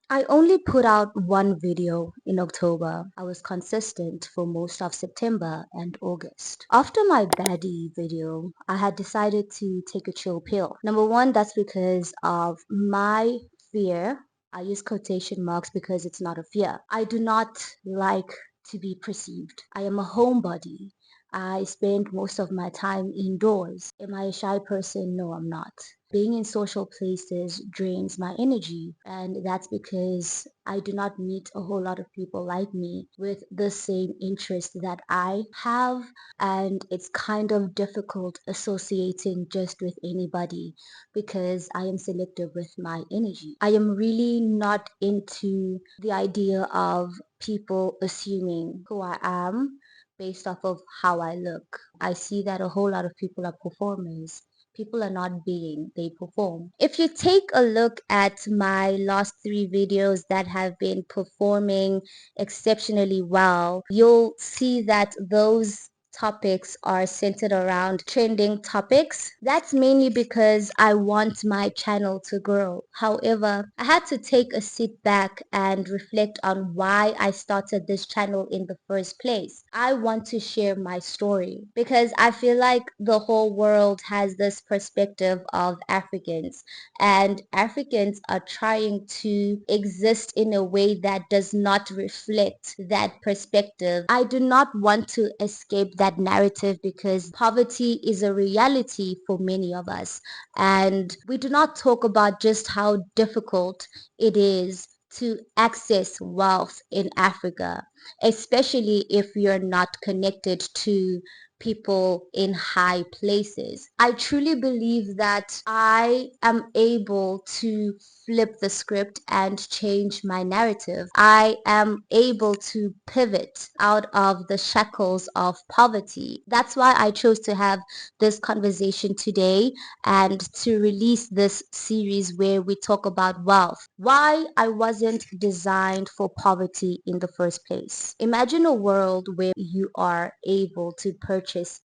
I only put out one video in October. I was consistent for most of September and August. After my baddie video, I had decided to take a chill pill. Number one, that's because of my fear. I use quotation marks because it's not a fear. I do not like to be perceived. I am a homebody. I spend most of my time indoors. Am I a shy person? No, I'm not. Being in social places drains my energy, and that's because I do not meet a whole lot of people like me with the same interest that I have, and it's kind of difficult associating just with anybody because I am selective with my energy. I am really not into the idea of people assuming who I am based off of how I look. I see that a whole lot of people are performers. People are not being, they perform. If you take a look at my last three videos that have been performing exceptionally well, you'll see that those topics are centered around trending topics. That's mainly because I want my channel to grow. However, I had to take a sit back and reflect on why I started this channel in the first place. I want to share my story because I feel like the whole world has this perspective of Africans, and Africans are trying to exist in a way that does not reflect that perspective. I do not want to escape that narrative because poverty is a reality for many of us, and we do not talk about just how difficult it is to access wealth in Africa, especially if you're not connected to people in high places. I truly believe that I am able to flip the script and change my narrative. I am able to pivot out of the shackles of poverty. That's why I chose to have this conversation today and to release this series where we talk about wealth. Why I wasn't designed for poverty in the first place. Imagine a world where you are able to purchase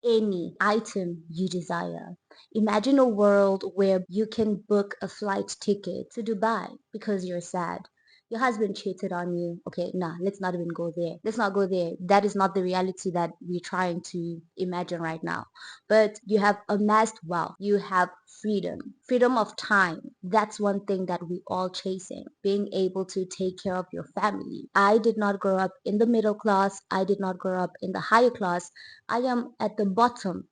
any item you desire. Imagine a world where you can book a flight ticket to Dubai because you're sad. Your husband cheated on you. Okay, nah, let's not even go there. Let's not go there. That is not the reality that we're trying to imagine right now. But you have amassed wealth. You have freedom, freedom of time. That's one thing that we all chasing, being able to take care of your family. I did not grow up in the middle class. I did not grow up in the higher class. I am at the bottom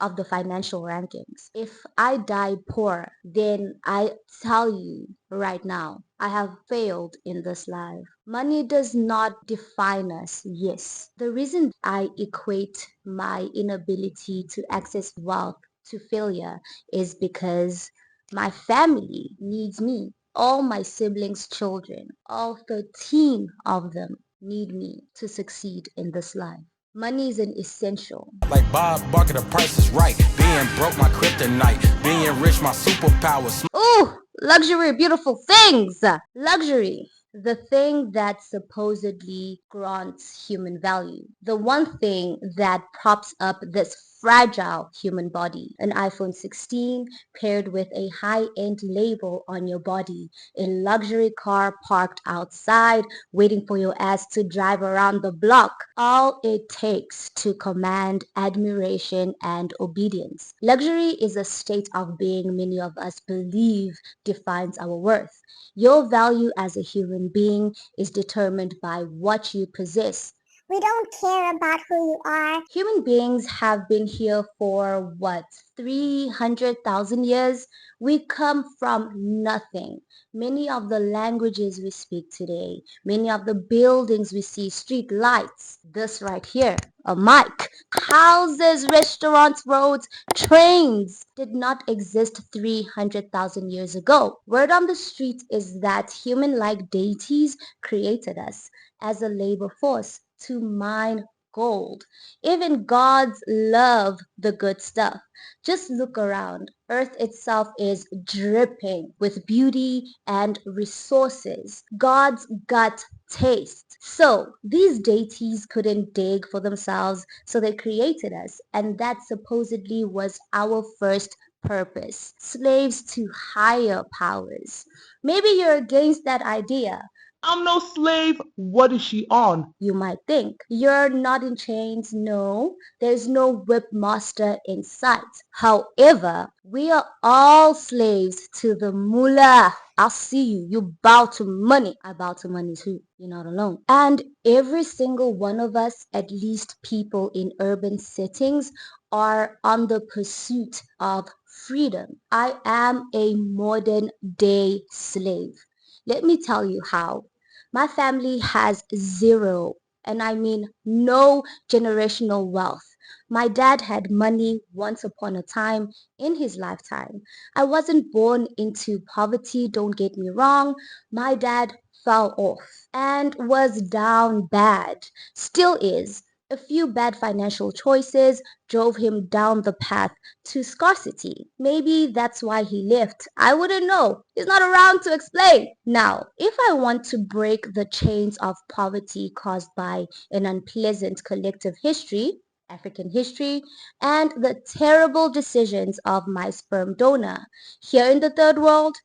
of the financial rankings. If I die poor, then I tell you right now, I have failed in this life. Money does not define us, yes. The reason I equate my inability to access wealth to failure is because my family needs me. All my siblings' children, all 13 of them, need me to succeed in this life. Money is an essential. Like Bob Barker, the price is right. Being broke, my kryptonite. Being rich, my superpower. Ooh, luxury, beautiful things. Luxury, the thing that supposedly grants human value. The one thing that props up this fragile human body. An iPhone 16 paired with a high-end label on your body. A luxury car parked outside waiting for your ass to drive around the block. All it takes to command admiration and obedience. Luxury is a state of being many of us believe defines our worth. Your value as a human being is determined by what you possess. We don't care about who you are. Human beings have been here for what, 300,000 years? We come from nothing. Many of the languages we speak today, many of the buildings we see, street lights, this right here, a mic, houses, restaurants, roads, trains did not exist 300,000 years ago. Word on the street is that human-like deities created us as a labor force to mine gold. Even gods love the good stuff. Just look around. Earth itself is dripping with beauty and resources. Gods got taste. So these deities couldn't dig for themselves, so they created us, and that supposedly was our first purpose, slaves to higher powers. Maybe you're against that idea. I'm no slave. What is she on? You might think. You're not in chains. No, there's no whip master in sight. However, we are all slaves to the mullah. I'll see you. You bow to money. I bow to money too. You're not alone. And every single one of us, at least people in urban settings, are on the pursuit of freedom. I am a modern day slave. Let me tell you how. My family has zero, and I mean no generational wealth. My dad had money once upon a time in his lifetime. I wasn't born into poverty, don't get me wrong. My dad fell off and was down bad, still is. A few bad financial choices drove him down the path to scarcity. Maybe that's why he left. I wouldn't know. He's not around to explain. Now, if I want to break the chains of poverty caused by an unpleasant collective history, African history, and the terrible decisions of my sperm donor here in the third world,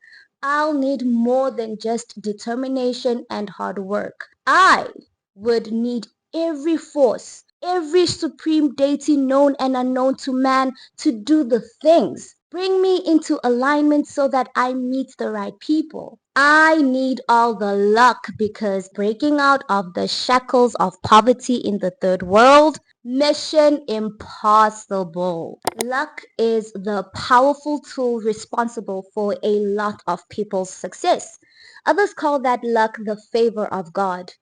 I'll need more than just determination and hard work. I would need every force, every supreme deity known and unknown to man to do the things. Bring me into alignment so that I meet the right people. I need all the luck because breaking out of the shackles of poverty in the third world, mission impossible. Luck is the powerful tool responsible for a lot of people's success. Others call that luck the favor of God.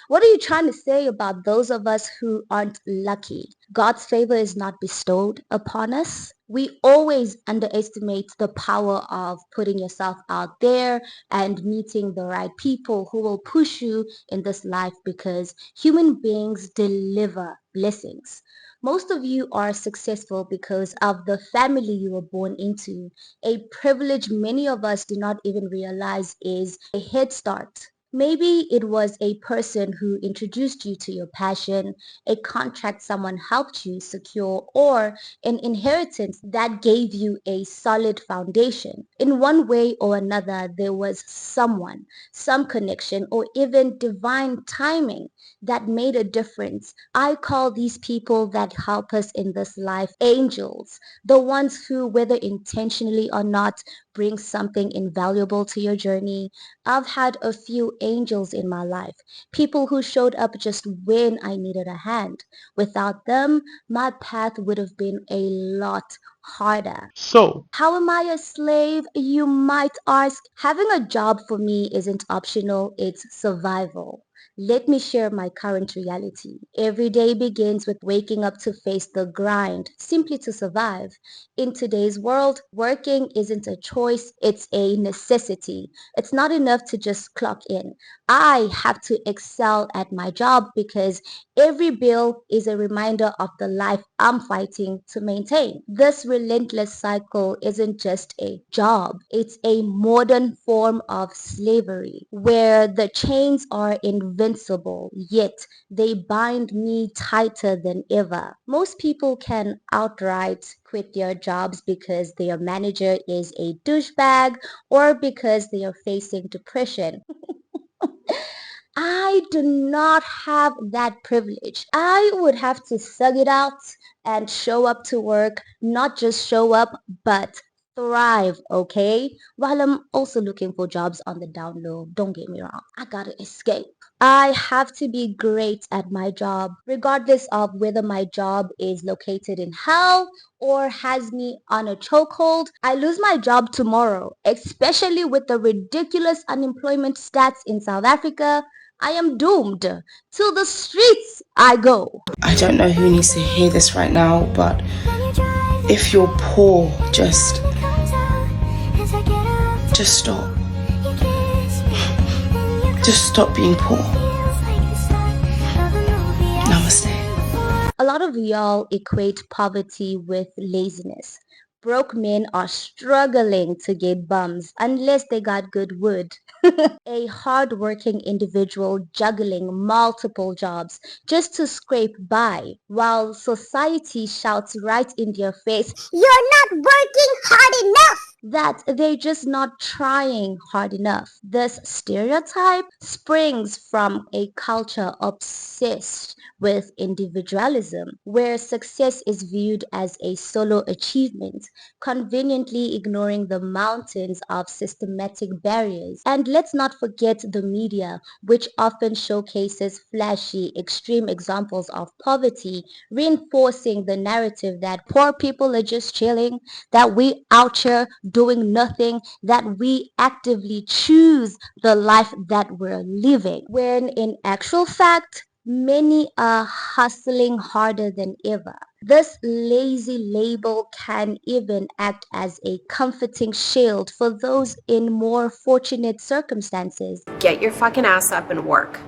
What are you trying to say about those of us who aren't lucky? God's favor is not bestowed upon us. We always underestimate the power of putting yourself out there and meeting the right people who will push you in this life because human beings deliver blessings. Most of you are successful because of the family you were born into, a privilege many of us do not even realize is a head start. Maybe it was a person who introduced you to your passion, a contract someone helped you secure, or an inheritance that gave you a solid foundation. In one way or another, there was someone, some connection, or even divine timing that made a difference. I call these people that help us in this life angels, the ones who, whether intentionally or not, bring something invaluable to your journey. I've had a few angels in my life, people who showed up just when I needed a hand. Without them, my path would have been a lot harder. So, How am I a slave, you might ask? Having a job for me isn't optional, it's survival. Let me share my current reality. Every day begins with waking up to face the grind, simply to survive. In today's world, working isn't a choice, it's a necessity. It's not enough to just clock in. I have to excel at my job because every bill is a reminder of the life I'm fighting to maintain. This relentless cycle isn't just a job, it's a modern form of slavery where the chains are invincible, yet they bind me tighter than ever. Most people can outright quit their jobs because their manager is a douchebag or because they are facing depression. I do not have that privilege. I would have to thug it out and show up to work, not just show up, but thrive, okay? While I'm also looking for jobs on the down low, don't get me wrong. I gotta escape. I have to be great at my job, regardless of whether my job is located in hell or has me on a chokehold. I lose my job tomorrow, especially with the ridiculous unemployment stats in South Africa. I am doomed. To the streets I go. I don't know who needs to hear this right now, but if you're poor, just stop. Just stop being poor. Namaste. A lot of y'all equate poverty with laziness. Broke men are struggling to get bums unless they got good wood. A hardworking individual juggling multiple jobs just to scrape by, while society shouts right in their face You're not working hard enough. that they're just not trying hard enough. This stereotype springs from a culture obsessed with individualism, where success is viewed as a solo achievement, conveniently ignoring the mountains of systematic barriers. And let's not forget the media, which often showcases flashy, extreme examples of poverty, reinforcing the narrative that poor people are just chilling, that we out here doing nothing, that we actively choose the life that we're living. When in actual fact, many are hustling harder than ever. This lazy label can even act as a comforting shield for those in more fortunate circumstances. Get your fucking ass up and work.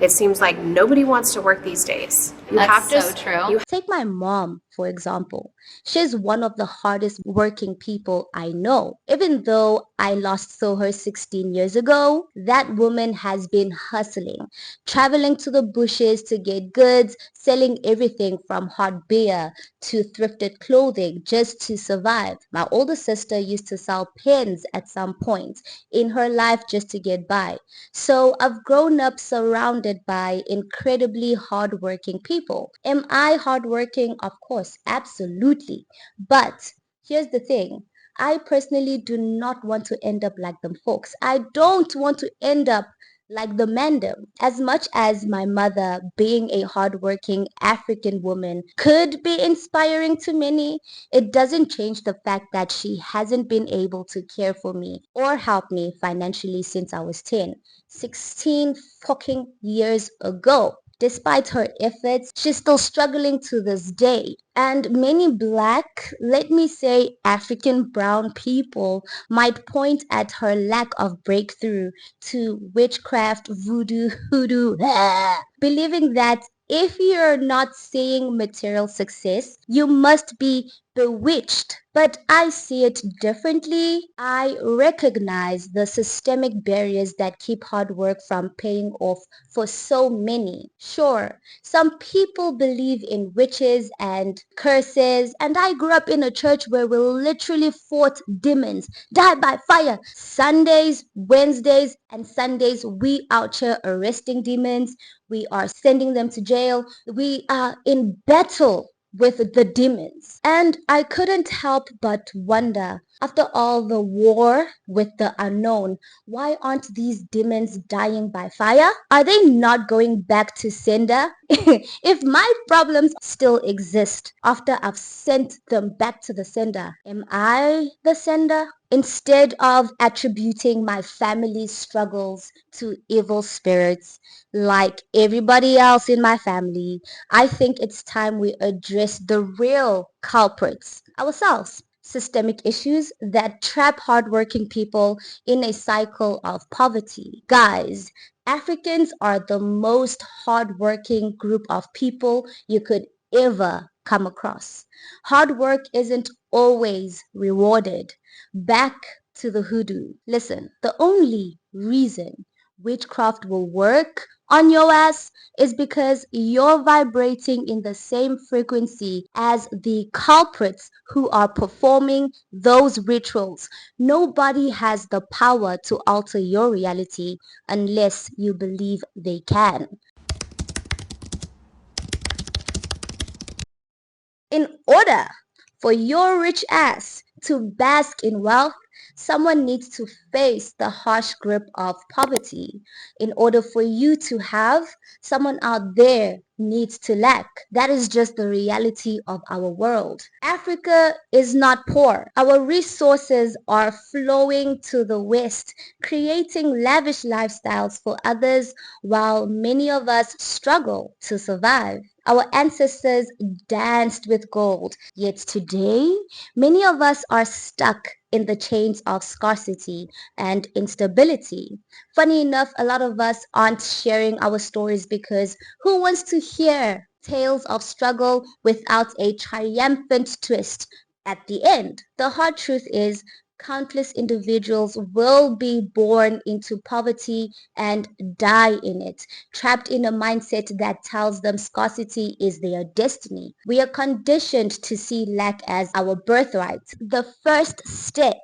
It seems like nobody wants to work these days. That's so true. Take my mom, for example. She's one of the hardest working people I know. Even though I lost saw her 16 years ago, that woman has been hustling, traveling to the bushes to get goods, selling everything from hot beer to thrifted clothing just to survive. My older sister used to sell pens at some point in her life just to get by. So I've grown up surrounded by incredibly hardworking people. Am I hardworking? Of course, absolutely. But here's the thing. I personally do not want to end up like them folks. I don't want to end up like the Mandem. As much as my mother, being a hardworking African woman, could be inspiring to many, it doesn't change the fact that she hasn't been able to care for me or help me financially since I was 10. 16 fucking years ago. Despite her efforts, she's still struggling to this day. And many black, let me say African brown people might point at her lack of breakthrough to witchcraft, voodoo, hoodoo, believing that if you're not seeing material success, you must be bewitched. But I see it differently. I recognize the systemic barriers that keep hard work from paying off for so many. Sure, some people believe in witches and curses, and I grew up in a church where we literally fought demons, die by fire. Sundays, Wednesdays, and Sundays, we out here arresting demons. We are sending them to jail. We are in battle with the demons. And I couldn't help but wonder, after all the war with the unknown, why aren't these demons dying by fire? Are they not going back to sender? If my problems still exist after I've sent them back to the sender, am I the sender? Instead of attributing my family's struggles to evil spirits like everybody else in my family, I think it's time we address the real culprits ourselves. Systemic issues that trap hardworking people in a cycle of poverty. Guys, Africans are the most hardworking group of people you could ever come across. Hard work isn't always rewarded. Back to the hoodoo. Listen, the only reason witchcraft will work on your ass is because you're vibrating in the same frequency as the culprits who are performing those rituals. Nobody has the power to alter your reality unless you believe they can. In order for your rich ass to bask in wealth, someone needs to face the harsh grip of poverty. In order for you to have, someone out there needs to lack. That is just the reality of our world. Africa is not poor. Our resources are flowing to the West, creating lavish lifestyles for others while many of us struggle to survive. Our ancestors danced with gold, yet today, many of us are stuck in the chains of scarcity and instability. Funny enough, a lot of us aren't sharing our stories because who wants to hear tales of struggle without a triumphant twist? at the end. The hard truth is countless individuals will be born into poverty and die in it, trapped in a mindset that tells them scarcity is their destiny. We are conditioned to see lack as our birthright. The first step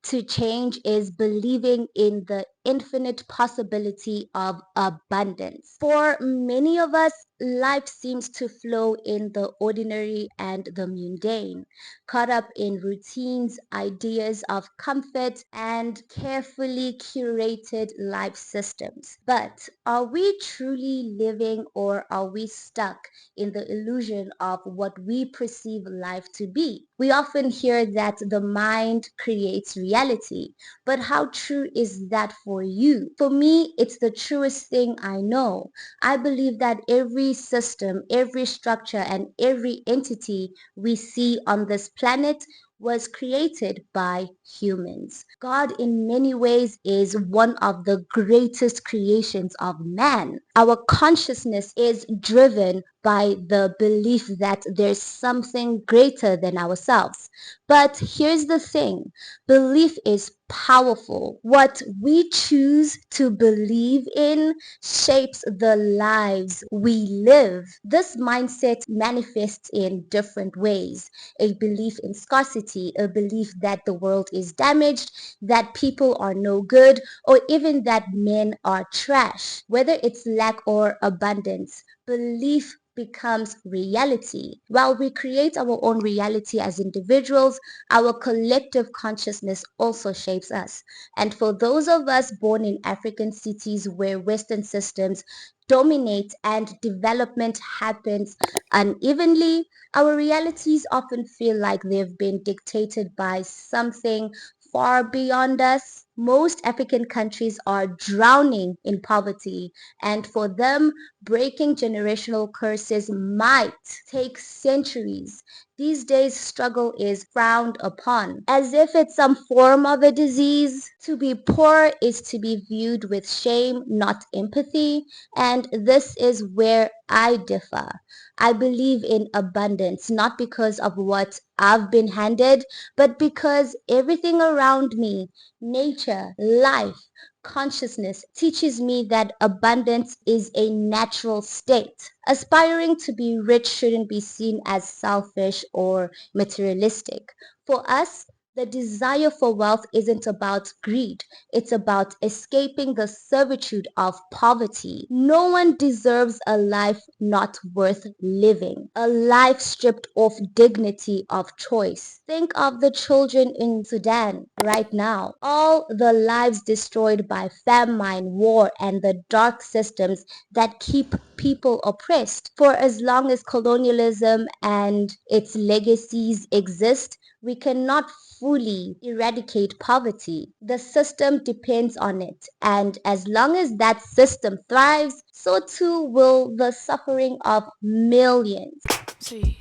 to change is believing in the infinite possibility of abundance. For many of us, life seems to flow in the ordinary and the mundane, caught up in routines, ideas of comfort, and carefully curated life systems. But are we truly living, or are we stuck in the illusion of what we perceive life to be? We often hear that the mind creates reality, but how true is that for you? For me, it's the truest thing I know. I believe that every system, every structure, and every entity we see on this planet was created by humans. God, in many ways, is one of the greatest creations of man. Our consciousness is driven by the belief that there's something greater than ourselves. But here's the thing, belief is powerful. What we choose to believe in shapes the lives we live. This mindset manifests in different ways. A belief in scarcity, a belief that the world is damaged, that people are no good, or even that men are trash. Whether it's lack or abundance, belief becomes reality. While we create our own reality as individuals, our collective consciousness also shapes us. And for those of us born in African cities where Western systems dominate and development happens unevenly, our realities often feel like they've been dictated by something far beyond us. Most African countries are drowning in poverty, and for them, breaking generational curses might take centuries. These days, struggle is frowned upon, as if it's some form of a disease. To be poor is to be viewed with shame, not empathy, and this is where I differ. I believe in abundance, not because of what I've been handed, but because everything around me, nature, life, consciousness, teaches me that abundance is a natural state. Aspiring to be rich shouldn't be seen as selfish or materialistic. For us, the desire for wealth isn't about greed. It's about escaping the servitude of poverty. No one deserves a life not worth living, a life stripped of dignity of choice. Think of the children in Sudan right now. All the lives destroyed by famine, war, and the dark systems that keep people oppressed. For as long as colonialism and its legacies exist, we cannot fully eradicate poverty. The system depends on it, and as long as that system thrives, so too will the suffering of millions. Sweet.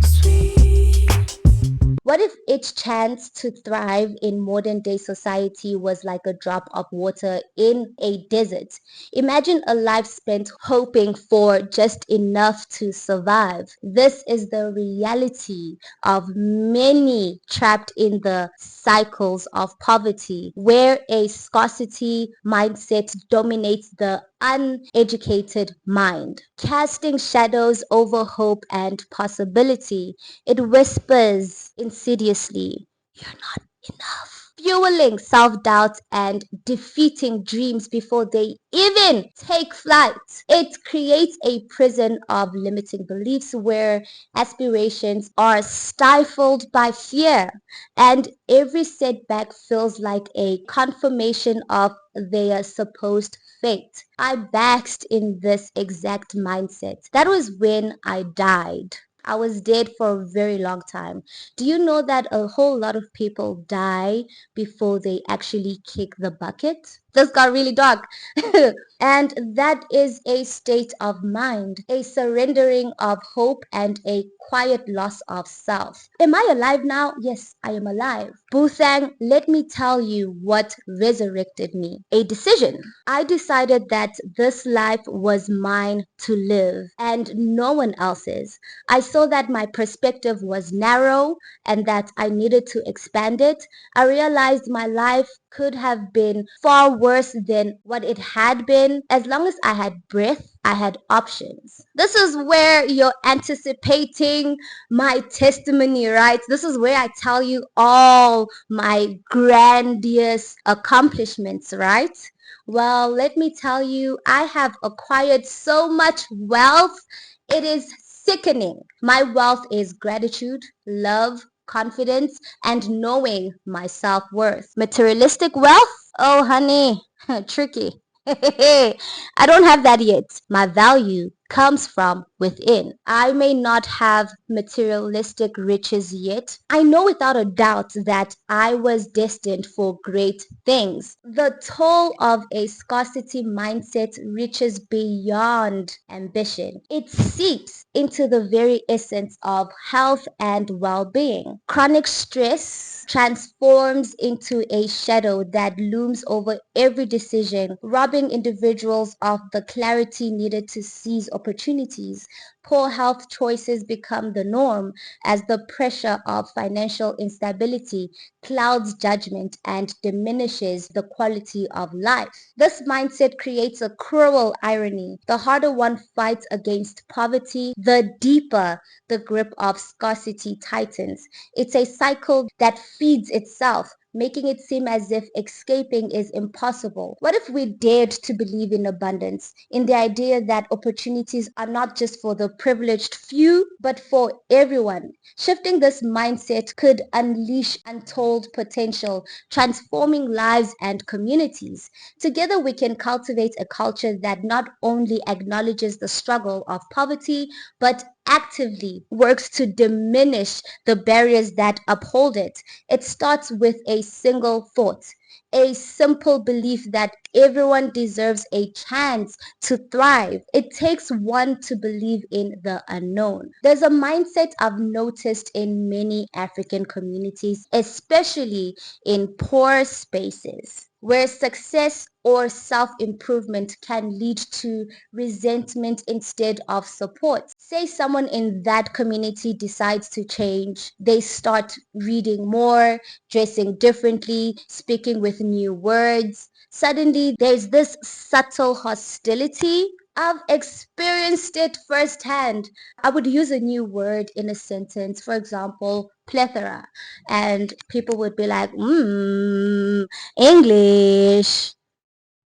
Sweet. What if each chance to thrive in modern day society was like a drop of water in a desert? Imagine a life spent hoping for just enough to survive. This is the reality of many trapped in the cycles of poverty, where a scarcity mindset dominates the uneducated mind, casting shadows over hope and possibility. It whispers insidiously, "You're not enough," fueling self-doubt and defeating dreams before they even take flight. It creates a prison of limiting beliefs where aspirations are stifled by fear, and every setback feels like a confirmation of their supposed fate. I basked in this exact mindset. That was when I died. I was dead for a very long time. Do you know that a whole lot of people die before they actually kick the bucket? This got really dark. And that is a state of mind, a surrendering of hope, and a quiet loss of self. Am I alive now? Yes, I am alive. Buthang, let me tell you what resurrected me. A decision. I decided that this life was mine to live and no one else's. I saw saw that my perspective was narrow and that I needed to expand it. I realized my life could have been far worse than what it had been. As long as I had breath, I had options. This is where you're anticipating my testimony, right? This is where I tell you all my grandiose accomplishments, right? Well, let me tell you, I have acquired so much wealth. It is sickening. My wealth is gratitude, love, confidence, and knowing my self-worth. Materialistic wealth? Oh, honey, tricky. I don't have that yet. My value comes from within. I may not have materialistic riches yet. I know without a doubt that I was destined for great things. The toll of a scarcity mindset reaches beyond ambition. It seeps into the very essence of health and well-being. Chronic stress transforms into a shadow that looms over every decision, robbing individuals of the clarity needed to seize opportunities. Poor health choices become the norm as the pressure of financial instability clouds judgment and diminishes the quality of life. This mindset creates a cruel irony. The harder one fights against poverty, the deeper the grip of scarcity tightens. It's a cycle that feeds itself, making it seem as if escaping is impossible. What if we dared to believe in abundance, in the idea that opportunities are not just for the privileged few, but for everyone? Shifting this mindset could unleash untold potential, transforming lives and communities. Together, we can cultivate a culture that not only acknowledges the struggle of poverty, but actively works to diminish the barriers that uphold it. It starts with a single thought, a simple belief that everyone deserves a chance to thrive. It takes one to believe in the unknown. There's a mindset I've noticed in many African communities, especially in poor spaces, where success or self-improvement can lead to resentment instead of support. Say someone in that community decides to change. They start reading more, dressing differently, speaking with new words. Suddenly, there's this subtle hostility. I've experienced it firsthand. I would use a new word in a sentence, for example, plethora, and people would be like, English.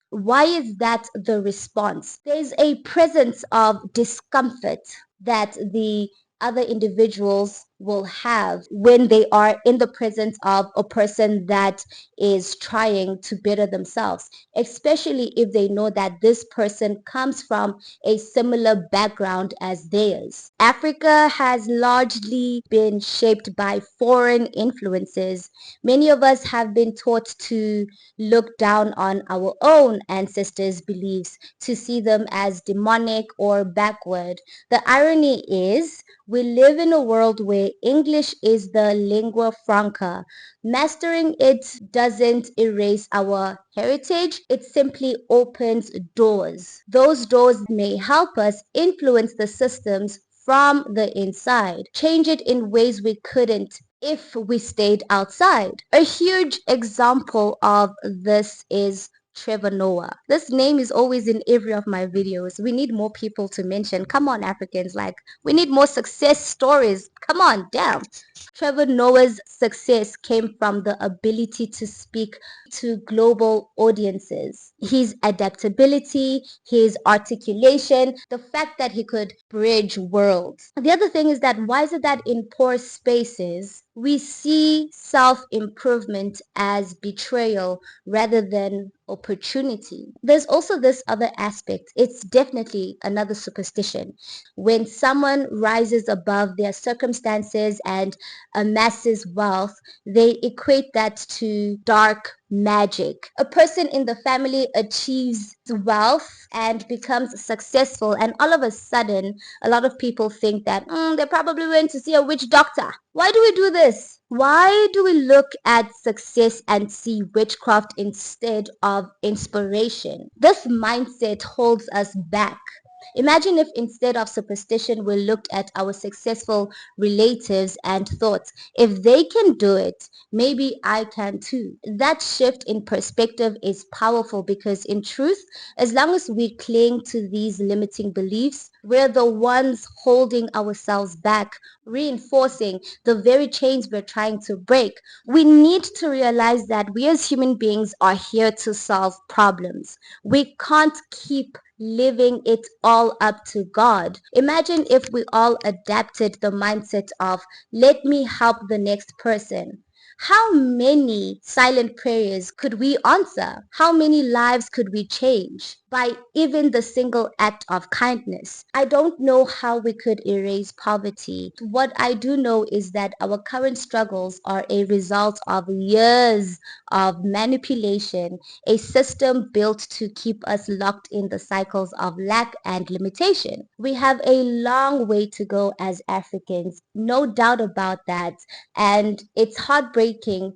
Why is that the response? There's a presence of discomfort that the other individuals will have when they are in the presence of a person that is trying to better themselves, especially if they know that this person comes from a similar background as theirs. Africa has largely been shaped by foreign influences. Many of us have been taught to look down on our own ancestors' beliefs, to see them as demonic or backward. The irony is, we live in a world where English is the lingua franca. Mastering it doesn't erase our heritage, it simply opens doors. Those doors may help us influence the systems from the inside, change it in ways we couldn't if we stayed outside. A huge example of this is Trevor Noah. This name is always in every of my videos. We need more people to mention. Come on, Africans, like we need more success stories. Come on, damn. Trevor Noah's success came from the ability to speak to global audiences. His adaptability, his articulation, the fact that he could bridge worlds. The other thing is that why is it that in poor spaces we see self-improvement as betrayal rather than opportunity? There's also this other aspect. It's definitely another superstition. When someone rises above their circumstances and amasses wealth, they equate that to dark magic. A person in the family achieves wealth and becomes successful, and all of a sudden a lot of people think that they probably went to see a witch doctor. Why do we do this? Why do we look at success and see witchcraft instead of inspiration? This mindset holds us back. Imagine if instead of superstition we looked at our successful relatives and thought, if they can do it, maybe I can too. That shift in perspective is powerful because in truth, as long as we cling to these limiting beliefs, we're the ones holding ourselves back, reinforcing the very chains we're trying to break. We need to realize that we as human beings are here to solve problems. We can't keep leaving it all up to God. Imagine if we all adapted the mindset of, let me help the next person. How many silent prayers could we answer? How many lives could we change by even the single act of kindness? I don't know how we could erase poverty. What I do know is that our current struggles are a result of years of manipulation, a system built to keep us locked in the cycles of lack and limitation. We have a long way to go as Africans, no doubt about that. And it's heartbreaking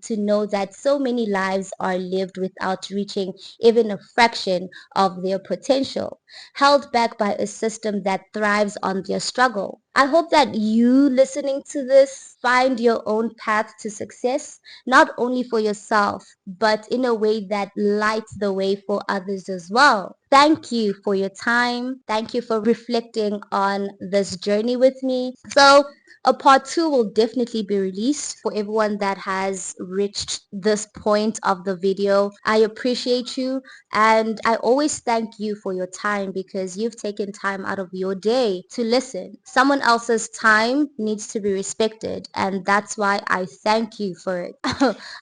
to know that so many lives are lived without reaching even a fraction of their potential, held back by a system that thrives on their struggle. I hope that you listening to this find your own path to success, not only for yourself, but in a way that lights the way for others as well. Thank you for your time. Thank you for reflecting on this journey with me. So a part two will definitely be released for everyone that has reached this point of the video. I appreciate you and I always thank you for your time because you've taken time out of your day to listen. Someone else's time needs to be respected and that's why I thank you for it.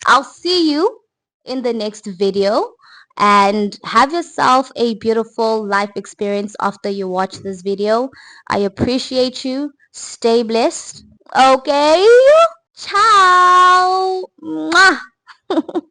I'll see you in the next video and have yourself a beautiful life experience after you watch this video. I appreciate you. Stay blessed. Okay? Ciao. Mwah.